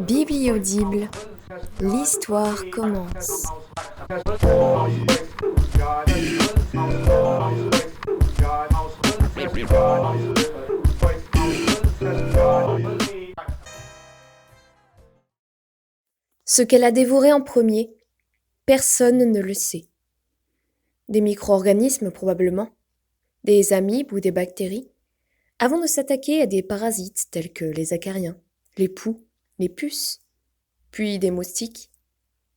Bibliaudible, l'histoire commence. Ce qu'elle a dévoré en premier, personne ne le sait. Des micro-organismes probablement, des amibes ou des bactéries, avant de s'attaquer à des parasites tels que les acariens, les poux, les puces, puis des moustiques,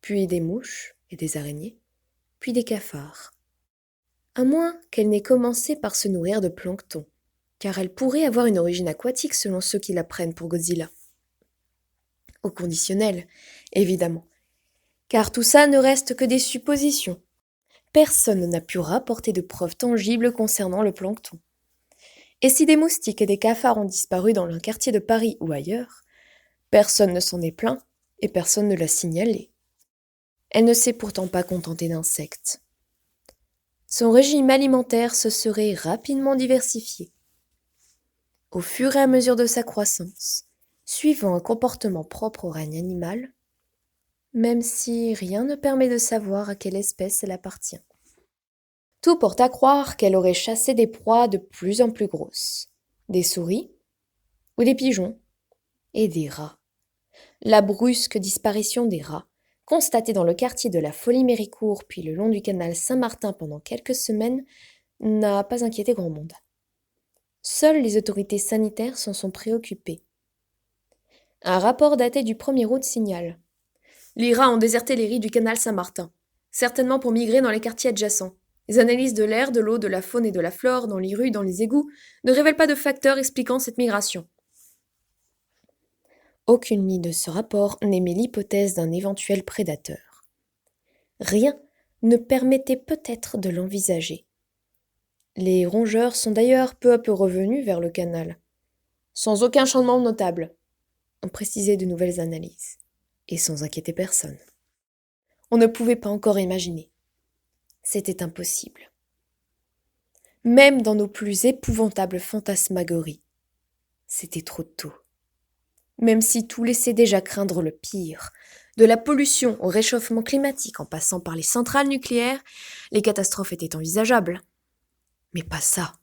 puis des mouches et des araignées, puis des cafards. À moins qu'elle n'ait commencé par se nourrir de plancton, car elle pourrait avoir une origine aquatique selon ceux qui la prennent pour Godzilla. Au conditionnel, évidemment, car tout ça ne reste que des suppositions. Personne n'a pu rapporter de preuves tangibles concernant le plancton. Et si des moustiques et des cafards ont disparu dans un quartier de Paris ou ailleurs, personne ne s'en est plaint et personne ne l'a signalé. Elle ne s'est pourtant pas contentée d'insectes. Son régime alimentaire se serait rapidement diversifié. Au fur et à mesure de sa croissance, suivant un comportement propre au règne animal, même si rien ne permet de savoir à quelle espèce elle appartient. Tout porte à croire qu'elle aurait chassé des proies de plus en plus grosses, des souris ou des pigeons et des rats. La brusque disparition des rats, constatée dans le quartier de la Folie-Méricourt puis le long du canal Saint-Martin pendant quelques semaines, n'a pas inquiété grand monde. Seules les autorités sanitaires s'en sont préoccupées. Un rapport daté du 1er août signale: les rats ont déserté les rives du canal Saint-Martin, certainement pour migrer dans les quartiers adjacents. Les analyses de l'air, de l'eau, de la faune et de la flore dans les rues, dans les égouts, ne révèlent pas de facteurs expliquant cette migration. Aucune ligne de ce rapport n'émet l'hypothèse d'un éventuel prédateur. Rien ne permettait peut-être de l'envisager. Les rongeurs sont d'ailleurs peu à peu revenus vers le canal, sans aucun changement notable, ont précisé de nouvelles analyses, et sans inquiéter personne. On ne pouvait pas encore imaginer. C'était impossible. Même dans nos plus épouvantables fantasmagories, c'était trop tôt. Même si tout laissait déjà craindre le pire, de la pollution au réchauffement climatique en passant par les centrales nucléaires, les catastrophes étaient envisageables. Mais pas ça.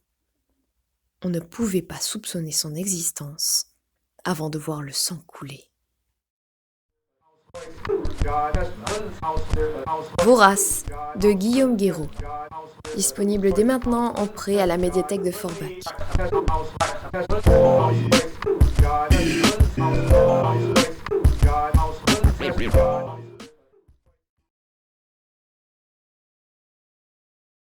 On ne pouvait pas soupçonner son existence avant de voir le sang couler. Vorace, de Guillaume Guéraud. Disponible dès maintenant en prêt à la médiathèque de Forbach.